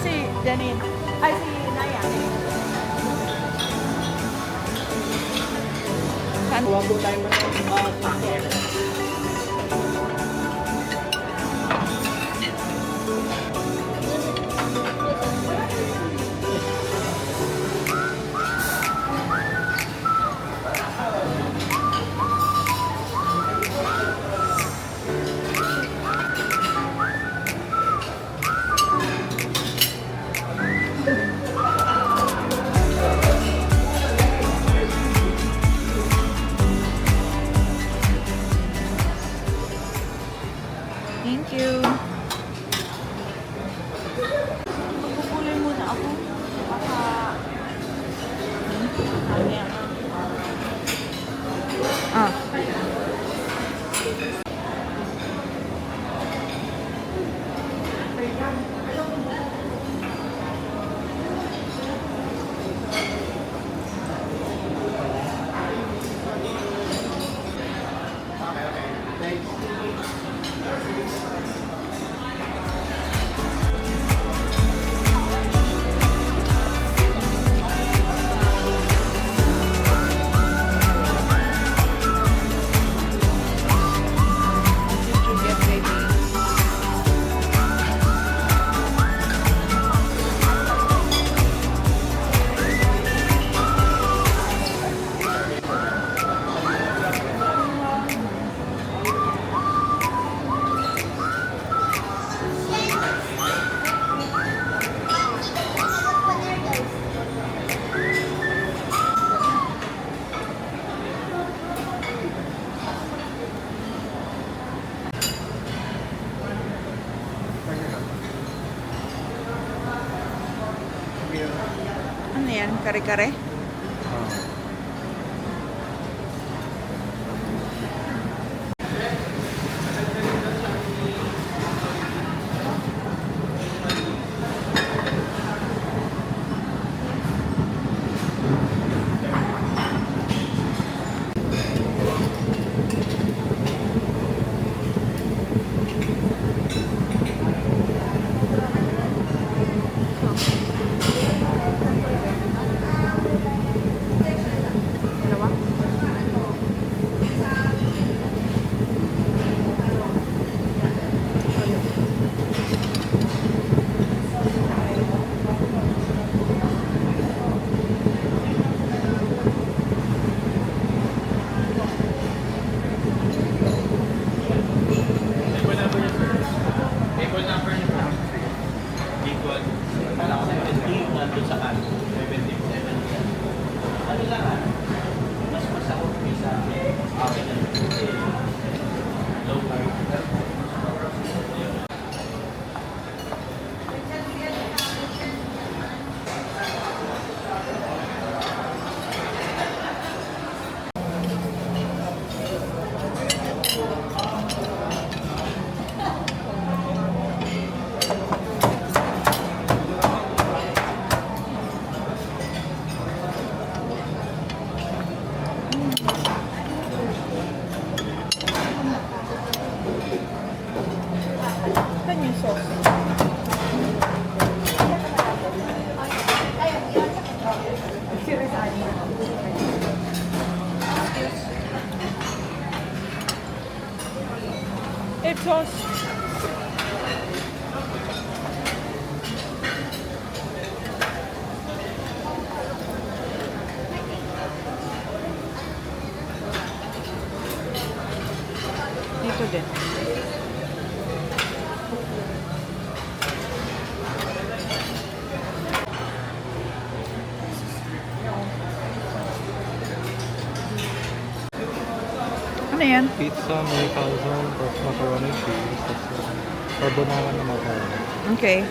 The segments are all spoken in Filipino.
Si Janine. Ay, si Naya. Huwag po tayo Thank you. Magpupulay muna ako. Baka... Ah. Ano yan? Kare-kare? It's sauce. Dito din. Ano yan? Pizza, may calzone, plus macaroni cheese, tapos carbonara na macaroni. Okay.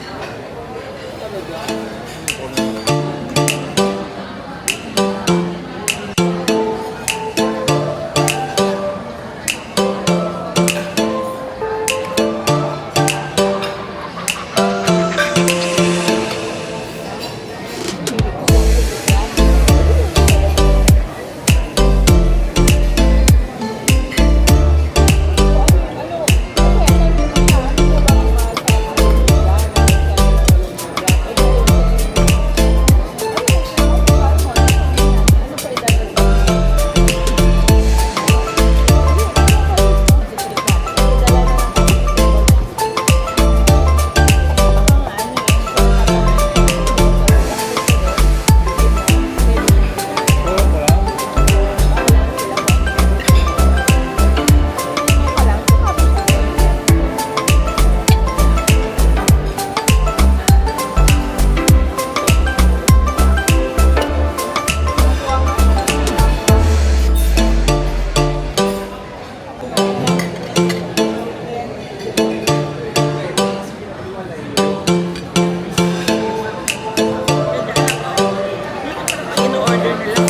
In-order na lang.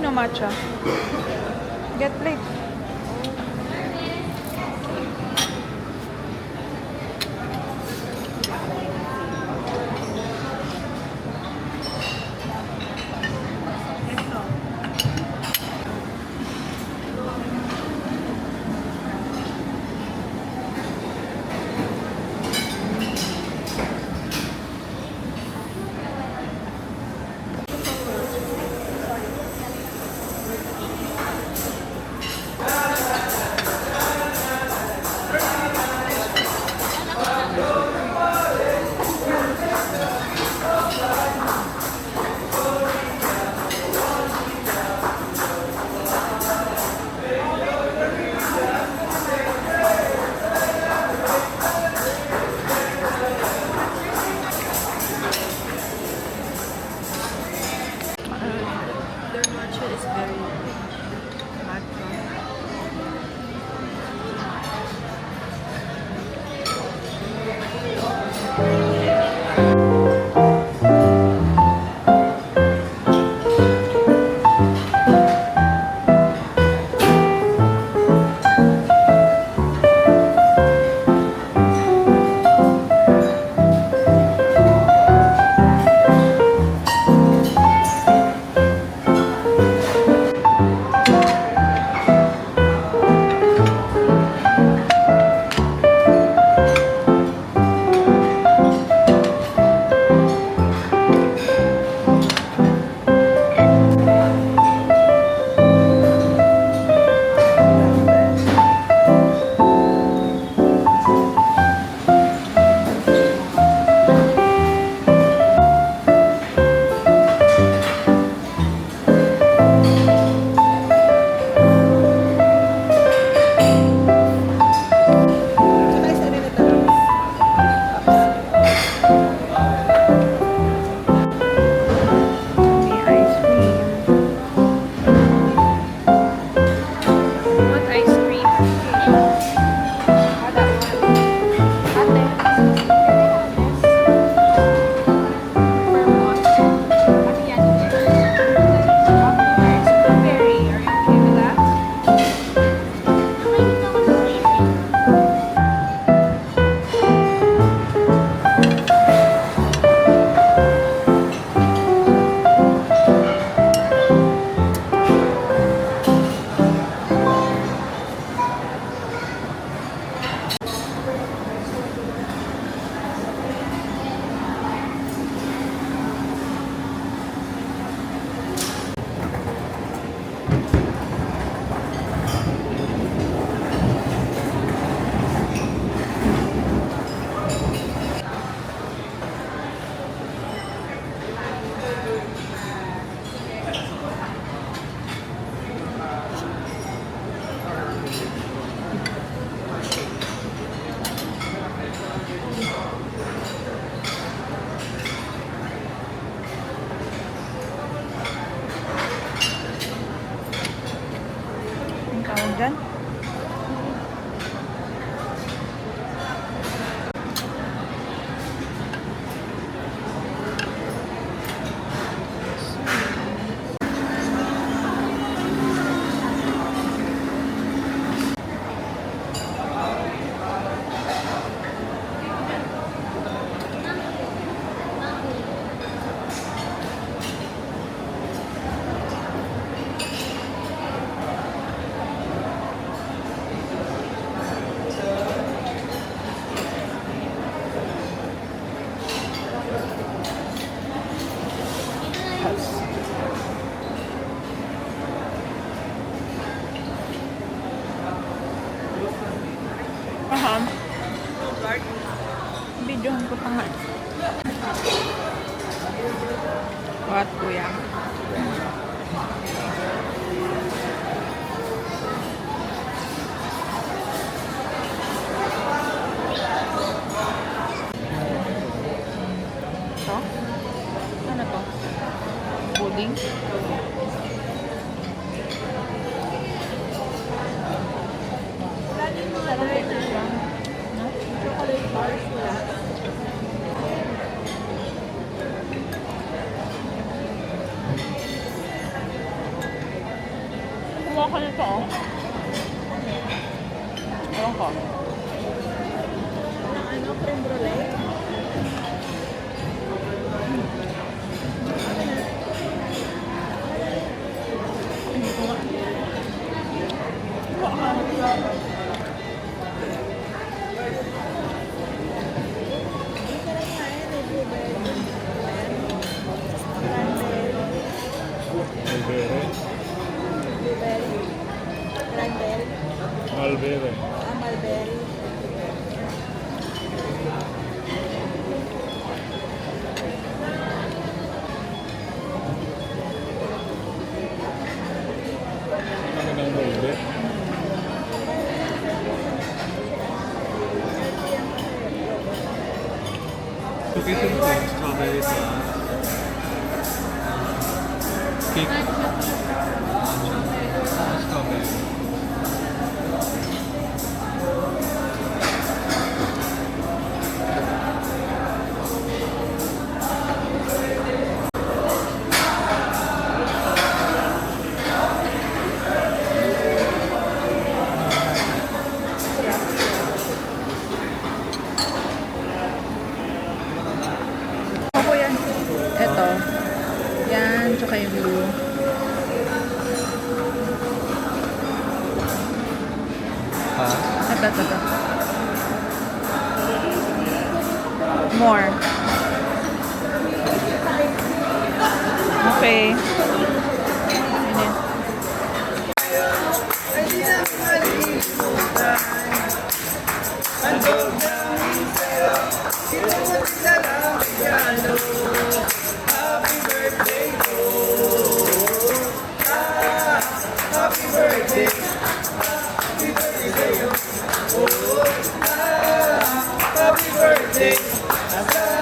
Ano matcha? Get plate. Salamat, kuya. Ito? Ano to? Pudding? Sarap ito siya. No? Chocolate bars wala. Kuha ka nito, oh. Ewan ko. Ano, creme brulee? Hindi ko nga. Kuha ka. Malbere. Blueberry. Cranberry. Malbere. Mulberry. Ano ng malbe? Cookies and cream, strawberry sauce. Cake. Strawberry. Ako yan. Ito. Yan, tsaka yung blue. Ha? Ito. More. Okay. Ayan. Happy birthday.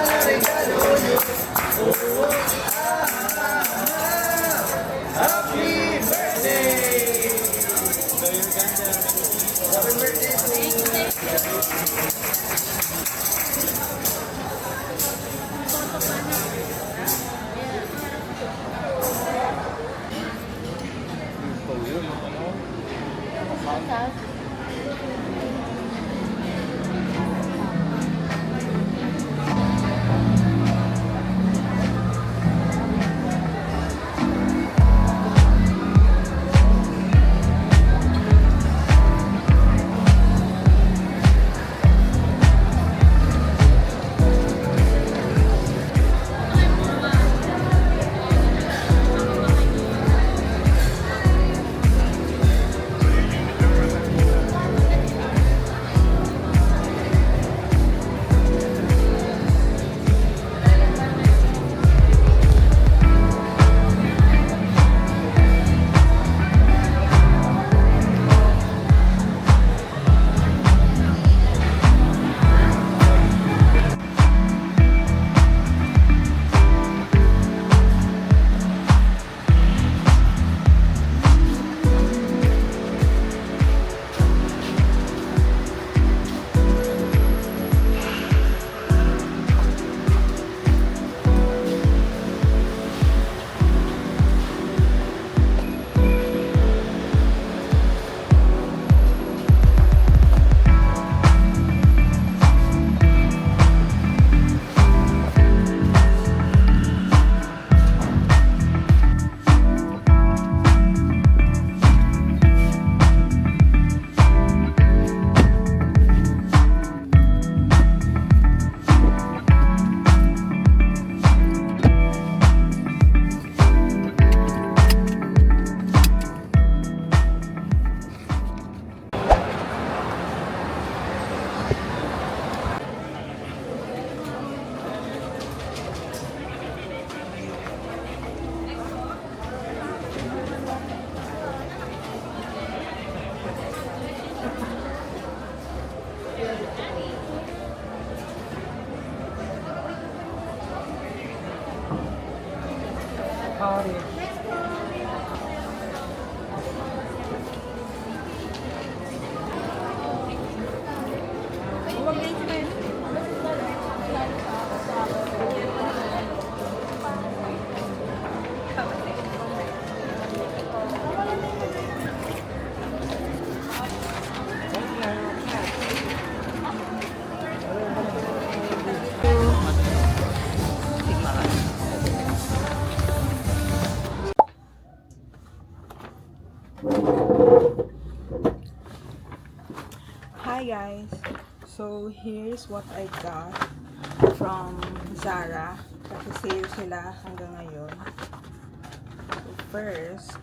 Ari. Huwag na yung smile. Hi guys, so here's what I got from Zara kasi sale sila hanggang ngayon. So first,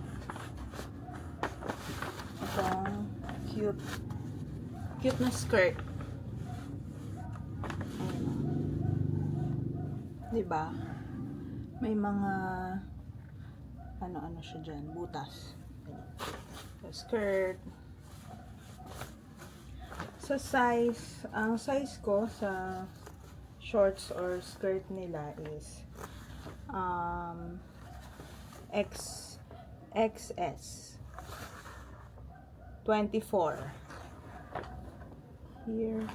itong cute na skirt. Diba? May mga ano siya dyan, butas. So, skirt. Sa size, ang size ko sa shorts or skirt nila is XS 24 here,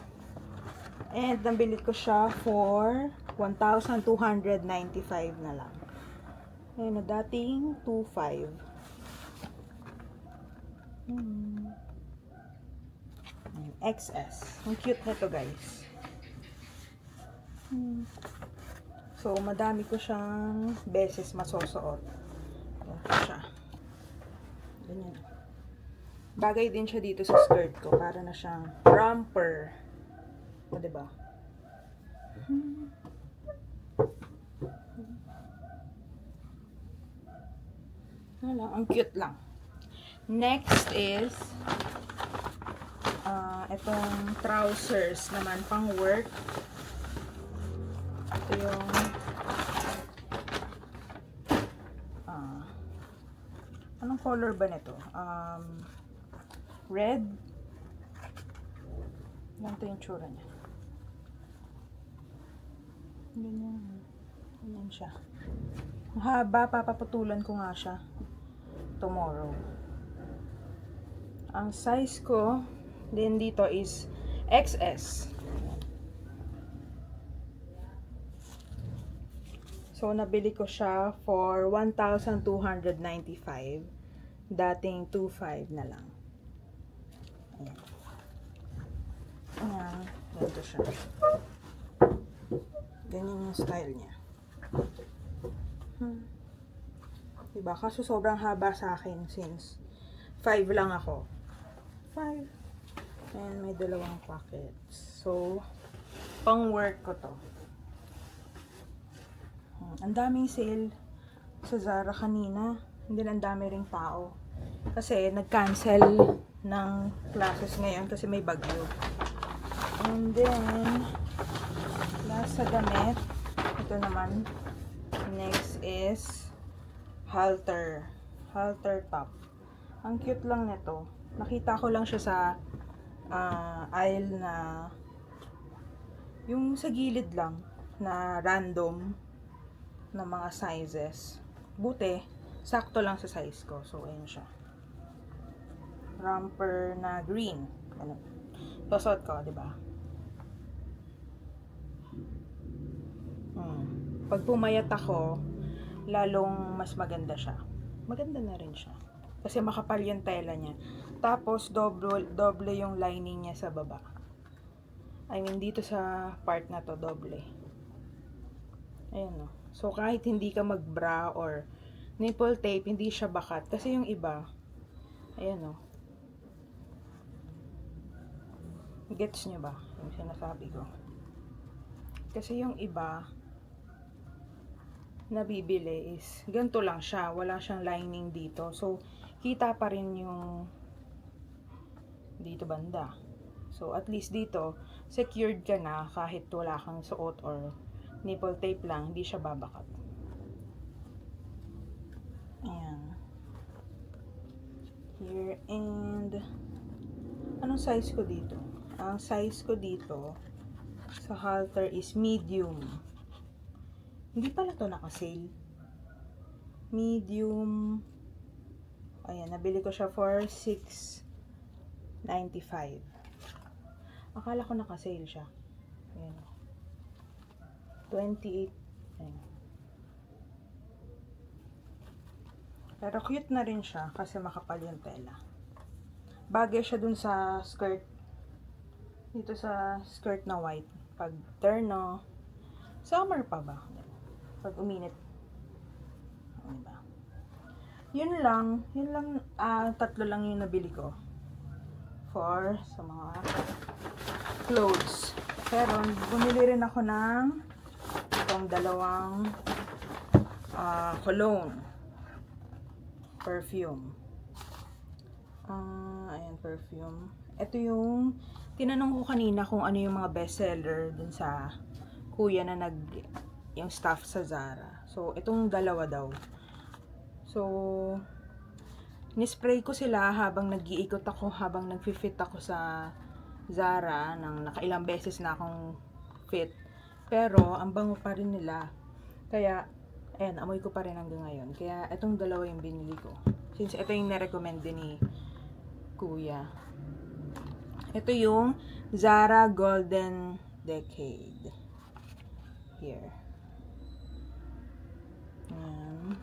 and nabili ko siya for 1,295 na lang. Ayun na, dating 2,500. XS. Ang cute nito guys. So, madami ko siyang beses masusuot. Ayan po siya. Ganyan. Bagay din siya dito sa skirt ko. Para na siyang romper. O, diba? Ang cute lang. Next is itong trousers naman pang work. Ito yung anong color ba nito? Red. Ganito yung tsura niya. Ganyan siya. Mahaba, papaputulan ko nga siya tomorrow. Ang size ko din dito is XS. So, nabili ko siya for 1,295. Dating 2,500 na lang. Ayan. Ayan. Ganito siya. Ganyan yung style niya. Diba? Kaso sobrang haba sa akin since 5 lang ako. 5. And may dalawang pockets. So, pang work ko to. Ang daming sale sa Zara kanina. Hindi ang dami ring tao. Kasi nag-cancel ng classes ngayon kasi may bagyo. And then, last sa damit, ito naman. Next is halter top. Ang cute lang nito. Nakita ko lang siya sa aisle na yung sa gilid lang na random na mga sizes. Buti, sakto lang sa size ko. So, ayun siya. Romper na green. Ano? Tosot ko, di ba? Pag pumayat ako, lalong mas maganda siya. Maganda na rin siya. Kasi makapal yung tela niya. Tapos, doble yung lining niya sa baba. I mean, dito sa part na to, doble. Ayan, no. So, kahit hindi ka mag-bra or nipple tape, hindi siya bakat. Kasi yung iba, ayan, no. Gets nyo ba? Yung sinasabi ko. Kasi yung iba, nabibili is, ganito lang siya. Wala siyang lining dito. So, kita pa rin yung dito banda. So, at least dito, secured ka na kahit wala kang suot or nipple tape lang, hindi siya babakat. Ayan. Here, and anong size ko dito? Ang size ko dito sa halter is medium. Hindi pala to naka-sale. medium. Ayan, nabili ko siya for $6.95. Akala ko naka-sale siya. Ayan. 28. Ayan. Pero cute na rin siya kasi makapal yung tela. Bagay siya dun sa skirt. Dito sa skirt na white. Pag terno. Summer pa ba? Pag uminit. Diba? Yun lang, tatlo lang yung nabili ko. For sa mga clothes. Pero, bumili rin ako ng itong dalawang cologne. Perfume. Ayan, perfume. Ito yung tinanong ko kanina kung ano yung mga bestseller dun sa kuya na yung staff sa Zara. So, itong dalawa daw. So, nispray ko sila habang nag-iikot ako, habang nag-fit ako sa Zara nang nakailang beses na akong fit. Pero, ang bango pa rin nila. Kaya, ayan, amoy ko pa rin hanggang ngayon. Kaya, itong dalawa yung binili ko. Since ito yung na-recommend din ni kuya. Ito yung Zara Golden Decade. Here. Ayan.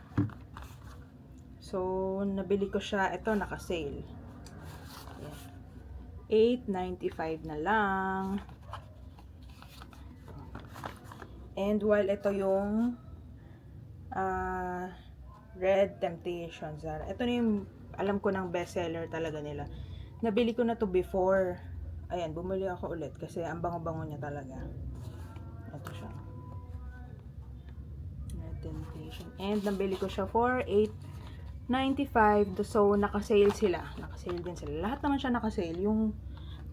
So, nabili ko siya. Ito, naka-sale. $8.95 na lang. And while ito yung Red Temptation Zara. Ito na yung alam ko ng bestseller talaga nila. Nabili ko na to before. Ayan, bumili ako ulit kasi ang bango-bango niya talaga. Ito siya. Red Temptation. And nabili ko siya for $8.95. So, naka-sale sila. Naka-sale din sila. Lahat naman siya naka-sale. Yung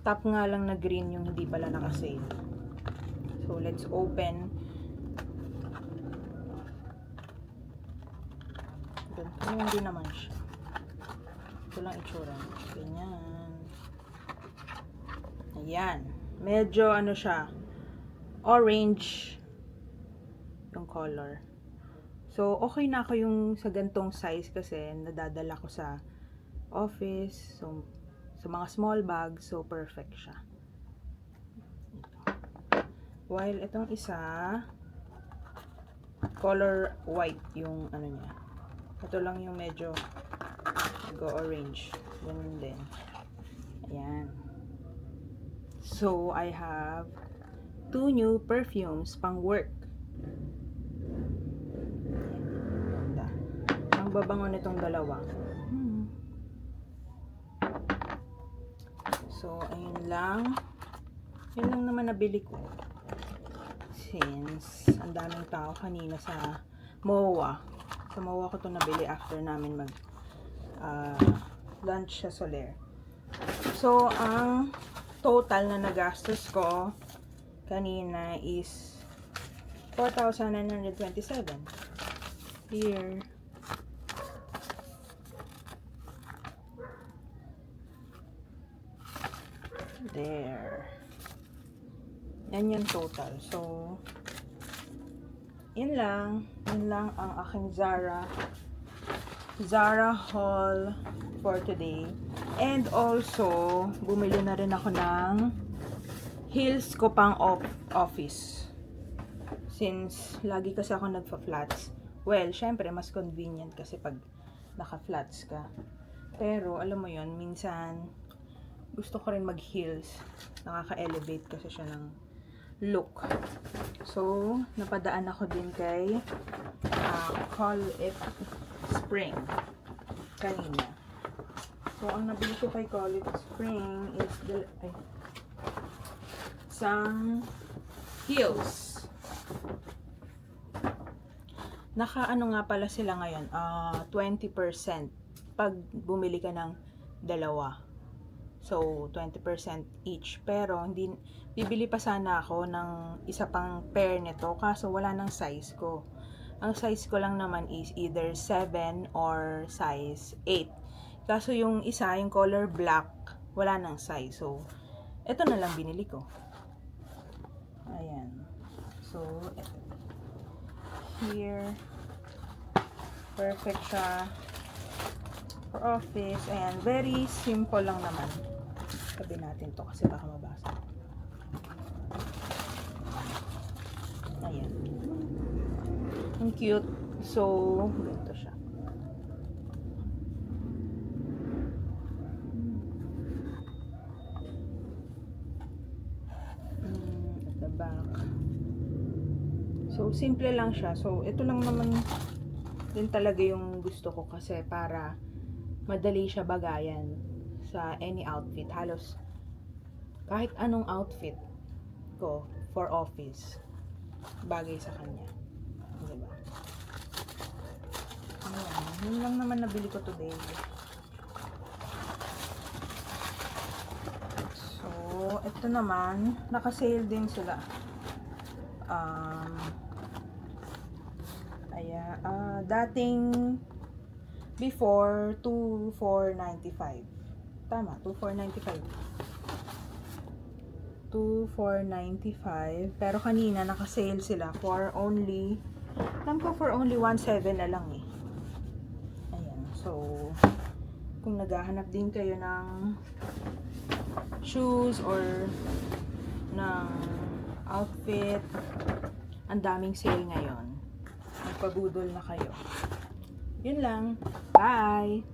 top nga lang na green yung hindi pala naka-sale. So, let's open. Ganito hindi naman siya. Ito lang itsura. Ganyan. Ayan. Medyo ano siya. Orange yung color. So, okay na ako yung sa gantong size kasi nadadala ko sa office. So, sa mga small bag. So, perfect siya. While itong isa, color white yung ano niya. Ito lang yung medyo orange. Ganun din. Ayan. So, I have 2 new perfumes pang work. Ganda. Ang babango nitong dalawa. So, ayun lang. Yun lang naman nabili ko. Since ang daming tao kanina sa MOA. Sa MOA ko ito nabili after namin mag lunch sa Soler. So, ang total na nagastos ko kanina is 4,927. Here. There. Yan yung total. So, yun lang ang aking Zara haul for today. And also, bumili na rin ako ng heels ko pang office. Since lagi kasi ako nagpa-flats. Well, syempre mas convenient kasi pag naka-flats ka. Pero alam mo yon, minsan gusto ko rin mag-heels. Nakaka-elevate kasi siya ng look. So, napadaan ako din kay Call It Spring kanina. So, ang nabili ko kay Call It Spring is isang heels. Naka-ano nga pala sila ngayon, 20% pag bumili ka ng dalawa. So, 20% each. Pero, bibili pa sana ako ng isa pang pair nito. Kaso, wala ng size ko. Ang size ko lang naman is either 7 or size 8. Kaso, yung isa, yung color black, wala ng size. So, ito na lang binili ko. Ayan. So, here. Perfect siya for office. And very simple lang naman. Tabi natin to kasi baka mabasa. Ayan. Ang cute. So, ganito siya. At the back. So, simple lang siya. So, ito lang naman din talaga yung gusto ko kasi para madali siya bagayan sa any outfit. Halos kahit anong outfit ko for office, bagay sa kanya. Diba? Ayan. Yun lang naman nabili ko today. So, ito naman, naka-sale din sila. Dating before 2,495. Tama, 2,495. 2,495. Pero kanina naka-sale sila for only, alam ko for only 1,700 na lang eh. Ayan. So, kung naghahanap din kayo ng shoes or ng outfit, ang daming sale ngayon. Magpabudol na kayo. Yun lang. Bye!